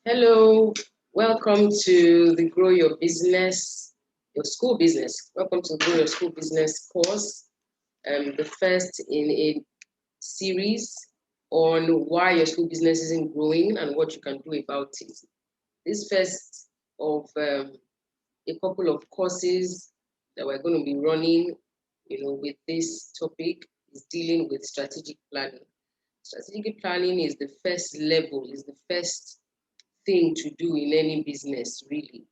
Hello, welcome to the Grow Your Business, your school business. Welcome to Grow Your School Business course, the first in a series on why your school business isn't growing and what you can do about it. This first of a couple of courses that we're going to be running, with this topic is dealing with strategic planning. Strategic planning is the first level, is the first thing to do in any business, really.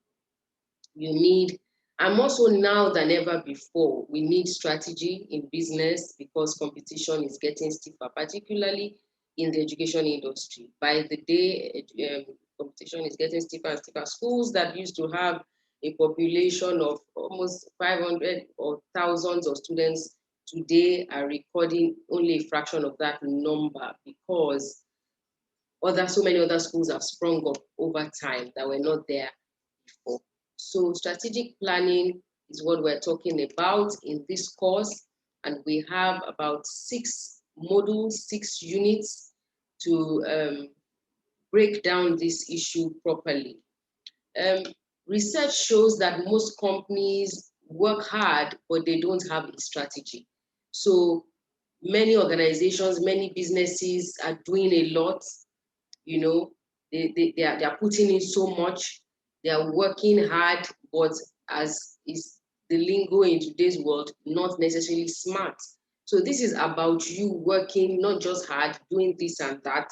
You need, and more so now than ever before, we need strategy in business because competition is getting stiffer, particularly in the education industry. By the day, competition is getting stiffer and stiffer. Schools that used to have a population of almost 500 or thousands of students today are recording only a fraction of that number because so many other schools have sprung up over time that were not there before. So strategic planning is what we're talking about in this course. And we have about 6 modules, 6 units to break down this issue properly. Research shows that most companies work hard, but they don't have a strategy. So many organizations, many businesses are doing a lot. They are putting in so much, they are working hard, but as is the lingo in today's world, not necessarily smart. So this is about you working not just hard, doing this and that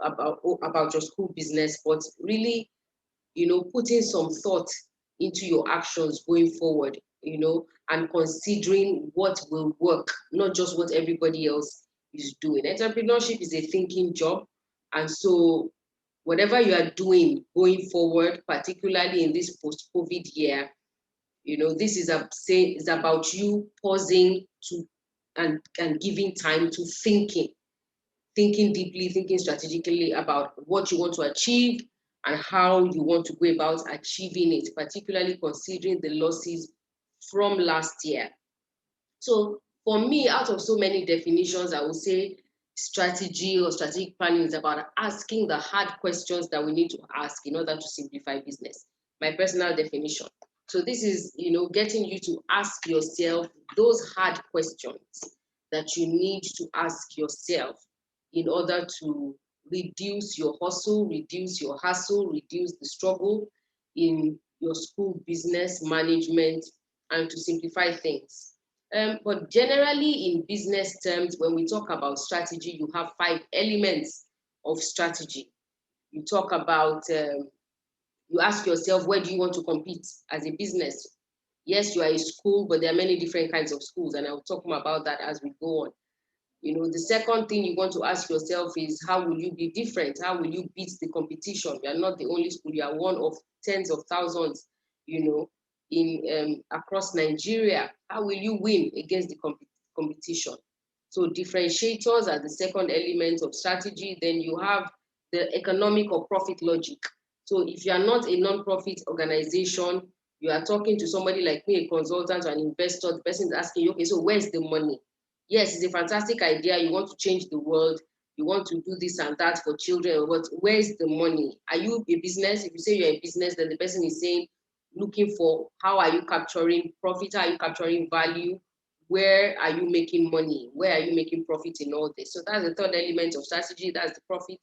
about your school business, but really, putting some thought into your actions going forward, and considering what will work, not just what everybody else is doing. Entrepreneurship is a thinking job. And so whatever you are doing going forward, particularly in this post-COVID year, this is about you pausing to and giving time to thinking deeply, thinking strategically about what you want to achieve and how you want to go about achieving it, particularly considering the losses from last year. So for me, out of so many definitions, I would say strategy or strategic planning is about asking the hard questions that we need to ask in order to simplify business. My personal definition. So this is, getting you to ask yourself those hard questions that you need to ask yourself in order to reduce your hustle, reduce your hassle, reduce the struggle in your school business management, and to simplify things. But generally in business terms, when we talk about strategy, you have 5 elements of strategy. You talk about, you ask yourself, where do you want to compete as a business? Yes, you are a school, but there are many different kinds of schools, and I'll talk more about that as we go on. The second thing you want to ask yourself is, how will you be different? How will you beat the competition? You are not the only school, you are one of tens of thousands, in across Nigeria. How will you win against the competition? So differentiators are the second element of strategy. Then you have the economic or profit logic. So if you are not a non-profit organization, you are talking to somebody like me, a consultant or an investor, the person is asking you, okay, so where's the money? Yes, it's a fantastic idea. You want to change the world. You want to do this and that for children, but where's the money? Are you a business? If you say you're a business, then the person is saying, looking for how are you capturing profit? How are you capturing value? Where are you making money? Where are you making profit in all this? So that's the third element of strategy. That's the profit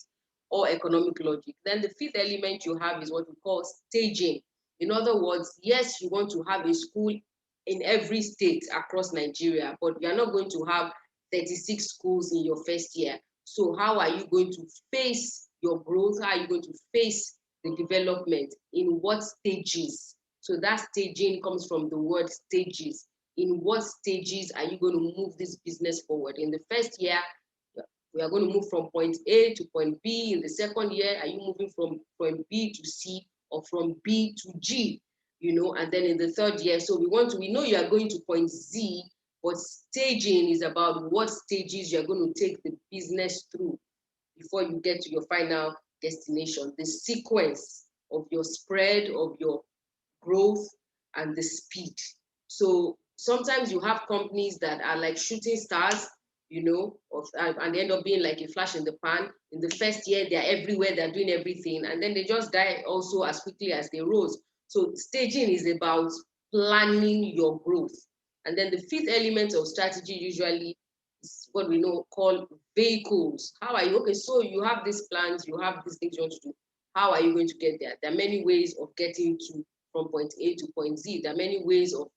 or economic logic. Then the fifth element you have is what we call staging. In other words, yes, you want to have a school in every state across Nigeria, but you're not going to have 36 schools in your first year. So how are you going to face your growth? How are you going to face the development? In what stages? So that staging comes from the word stages. In what stages are you going to move this business forward? In the first year, we are going to move from point A to point B. In the second year, are you moving from point B to C or from B to G? And then in the third year, so we know you are going to point Z, but staging is about what stages you're going to take the business through before you get to your final destination, the sequence of your spread, of your growth, and the speed. So sometimes you have companies that are like shooting stars. you know, and they end up being like a flash in the pan. In the first year, they're everywhere, they're doing everything, and then they just die also as quickly as they rose. So staging is about planning your growth. And then the fifth element of strategy usually is what we know called vehicles. How are you? Okay, so you have these plans, you have these things you want to do. How are you going to get there? There are many ways of getting to from point A to point Z. There are many ways of,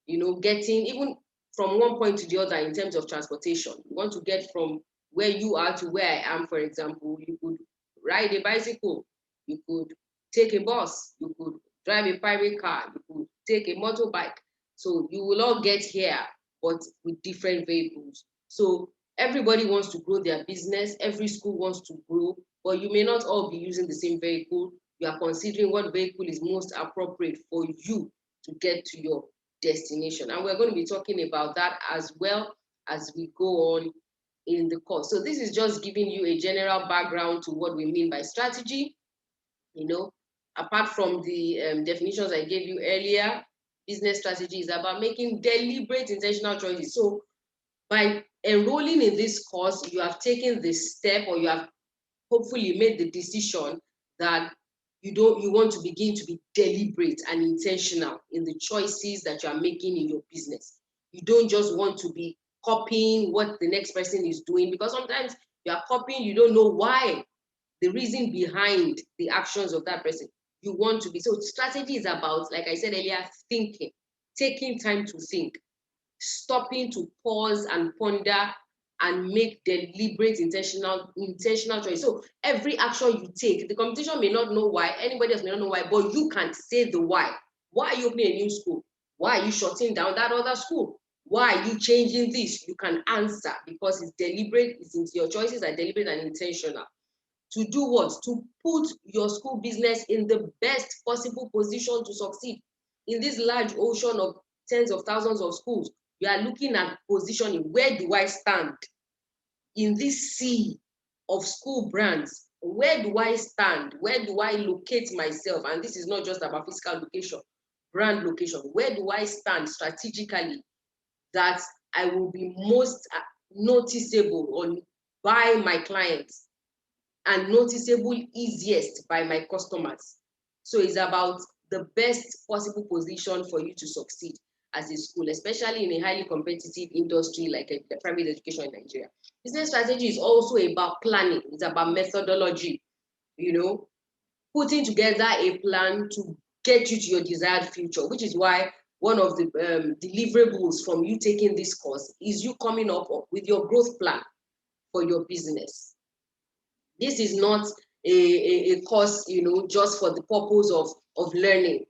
you know, getting even from one point to the other in terms of transportation. You want to get from where you are to where I am, for example, you could ride a bicycle, you could take a bus, you could drive a private car, you could take a motorbike. So you will all get here, but with different vehicles. So everybody wants to grow their business, every school wants to grow, but you may not all be using the same vehicle. You are considering what vehicle is most appropriate for you to get to your destination. And we're going to be talking about that as well as we go on in the course. So this is just giving you a general background to what we mean by strategy. You know, apart from the definitions I gave you earlier, business strategy is about making deliberate, intentional choices. So by enrolling in this course, you have taken the step, or you have hopefully made the decision that you want to begin to be deliberate and intentional in the choices that you are making in your business. You don't just want to be copying what the next person is doing, because sometimes you are copying, you don't know why, the reason behind the actions of that person. You want to be, so strategy is about, like I said earlier, thinking, taking time to think, stopping to pause and ponder and make deliberate, intentional choice. So every action you take, the competition may not know why, anybody else may not know why, but you can say the why. Why are you opening a new school? Why are you shutting down that other school? Why are you changing this? You can answer, because it's deliberate, your choices are deliberate and intentional. To do what? To put your school business in the best possible position to succeed. In this large ocean of tens of thousands of schools, you are looking at positioning. Where do I stand in this sea of school brands? Where do I stand? Where do I locate myself? And this is not just about physical location, brand location. Where do I stand strategically that I will be most noticeable on by my clients and noticeable easiest by my customers? So it's about the best possible position for you to succeed as a school, especially in a highly competitive industry like the private education in Nigeria. Business strategy is also about planning. It's about methodology, you know, putting together a plan to get you to your desired future, which is why one of the deliverables from you taking this course is you coming up with your growth plan for your business. This is not a course, you know, just for the purpose of learning.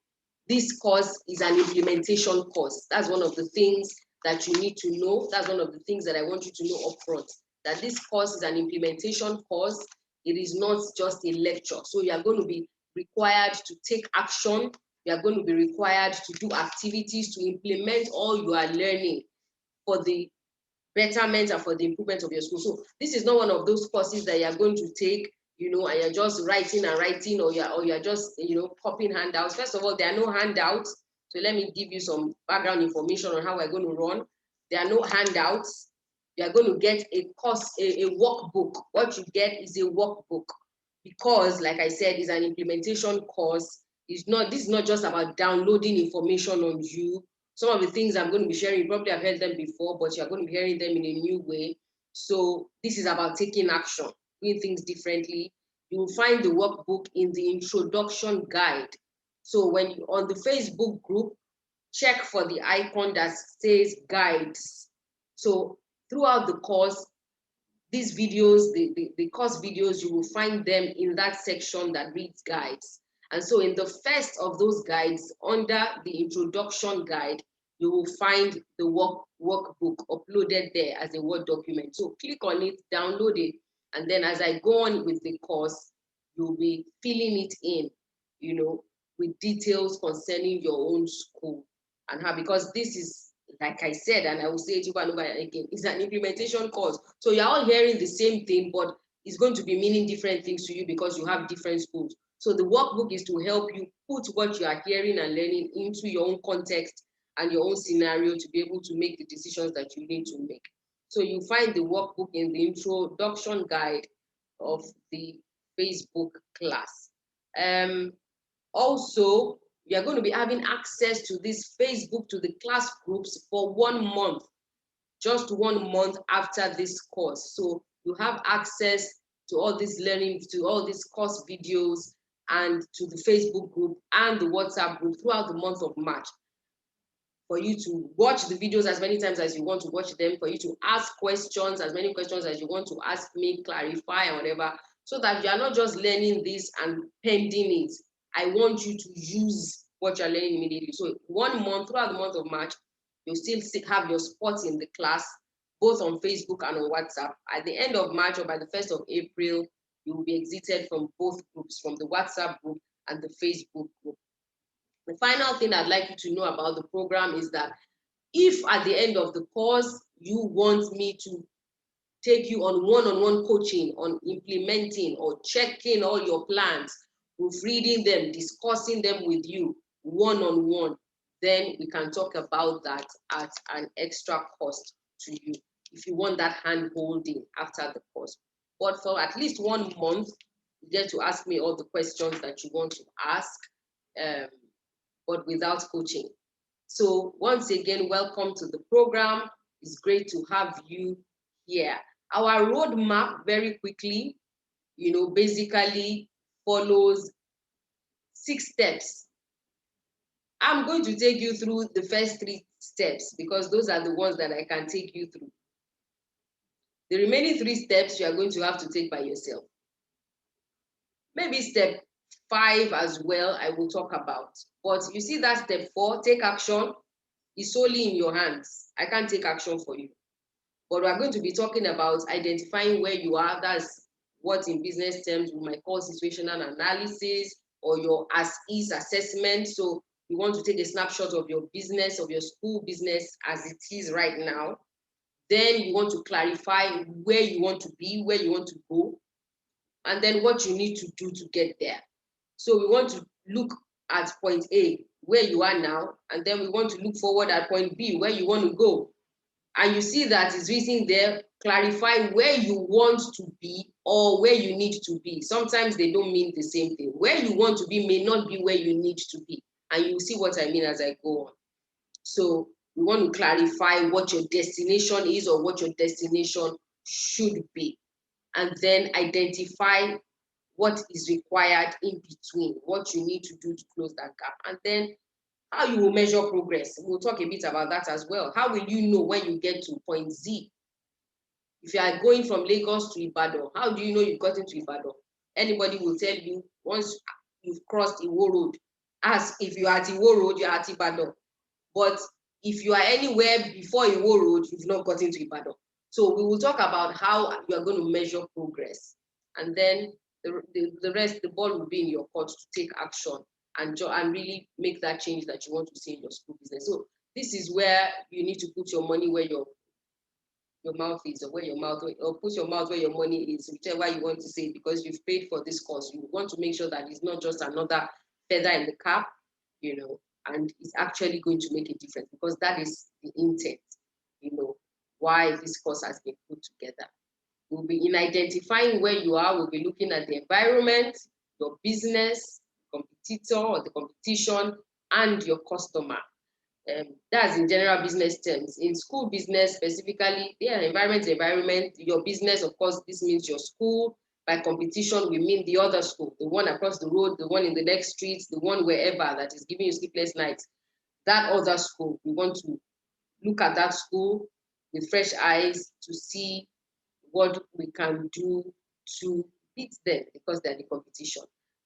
This course is an implementation course. That's one of the things that you need to know. That's one of the things that I want you to know upfront, that this course is an implementation course. It is not just a lecture. So you are going to be required to take action. You are going to be required to do activities to implement all you are learning for the betterment and for the improvement of your school. So this is not one of those courses that you're going to take, you know, and you're just writing and writing, or you're just, you know, copying handouts. First of all, there are no handouts. So let me give you some background information on how we're going to run. There are no handouts. You are going to get a course, a workbook. What you get is a workbook, because, like I said, it's an implementation course. This is not just about downloading information on you. Some of the things I'm going to be sharing, you probably have heard them before, but you're going to be hearing them in a new way. So this is about taking action, doing things differently. You will find the workbook in the introduction guide. So when you on the Facebook group, check for the icon that says guides. So throughout the course, these videos, the course videos, you will find them in that section that reads guides. And so in the first of those guides, under the introduction guide, you will find the workbook uploaded there as a Word document. So click on it, download it, and then as I go on with the course, you'll be filling it in, you know, with details concerning your own school and how, because this is, like I said, and I will say it over and over again, it's an implementation course. So you're all hearing the same thing, but it's going to be meaning different things to you because you have different schools. So the workbook is to help you put what you are hearing and learning into your own context and your own scenario to be able to make the decisions that you need to make. So you find the workbook in the introduction guide of the Facebook class. Also, you are going to be having access to this Facebook, to the class groups for 1 month, just 1 month after this course. So you have access to all this learning, to all these course videos, and to the Facebook group and the WhatsApp group throughout the month of March, for you to watch the videos as many times as you want to watch them, for you to ask questions, as many questions as you want to ask me, clarify, or whatever, so that you are not just learning this and pending it. I want you to use what you're learning immediately. So 1 month, throughout the month of March, you'll still have your spots in the class, both on Facebook and on WhatsApp. At the end of March or by the 1st of April, you will be exited from both groups, from the WhatsApp group and the Facebook group. The final thing I'd like you to know about the program is that if at the end of the course, you want me to take you on one-on-one coaching on implementing or checking all your plans, proofreading them, discussing them with you one-on-one, then we can talk about that at an extra cost to you, if you want that hand-holding after the course. But for at least 1 month, you get to ask me all the questions that you want to ask, but without coaching. So once again, welcome to the program. It's great to have you here. Our roadmap, very quickly, basically follows 6 steps. I'm going to take you through the first 3 steps because those are the ones that I can take you through. The remaining 3 steps you are going to have to take by yourself. Maybe step 5 as well, I will talk about. But you see that step 4, take action, is solely in your hands. I can't take action for you. But we're going to be talking about identifying where you are. That's what in business terms we might call situational analysis or your as-is assessment. So you want to take a snapshot of your business, of your school business as it is right now. Then you want to clarify where you want to be, where you want to go, and then what you need to do to get there. So we want to look at point A, where you are now, and then we want to look forward at point B, where you want to go. And you see that it's written there, clarify where you want to be or where you need to be. Sometimes they don't mean the same thing. Where you want to be may not be where you need to be. And you'll see what I mean as I go on. So we want to clarify what your destination is or what your destination should be. And then identify what is required in between, what you need to do to close that gap. And then how you will measure progress. We'll talk a bit about that as well. How will you know when you get to point Z? If you are going from Lagos to Ibadan, how do you know you've gotten to Ibadan? Anybody will tell you once you've crossed Iwo Road. As if you are at Iwo Road, you're at Ibadan. But if you are anywhere before Iwo Road, you've not gotten to Ibadan. So we will talk about how you are going to measure progress. And then the rest, the ball will be in your court to take action and really make that change that you want to see in your school business. So this is where you need to put your money where your mouth is, or put your mouth where your money is, whichever you want to say, because you've paid for this course. You want to make sure that it's not just another feather in the cap, and it's actually going to make a difference, because that is the intent, why this course has been put together. We'll be in identifying where you are. We'll be looking at the environment, your business, competitor or the competition, and your customer. That's in general business terms. In school business specifically, environment, your business, of course, this means your school. By competition, we mean the other school, the one across the road, the one in the next street, the one wherever that is giving you sleepless nights. That other school, we want to look at that school with fresh eyes to see what we can do to beat them, because they're the competition.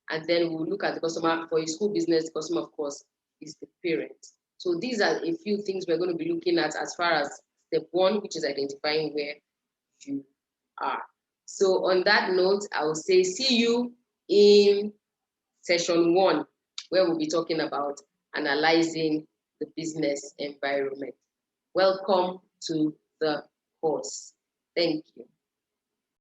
And then we'll look at the customer. For a school business, the customer, of course, is the parent. So these are a few things we're going to be looking at as far as step 1, which is identifying where you are. So on that note, I will say see you in session 1, where we'll be talking about analyzing the business environment. Welcome to the course. Thank you.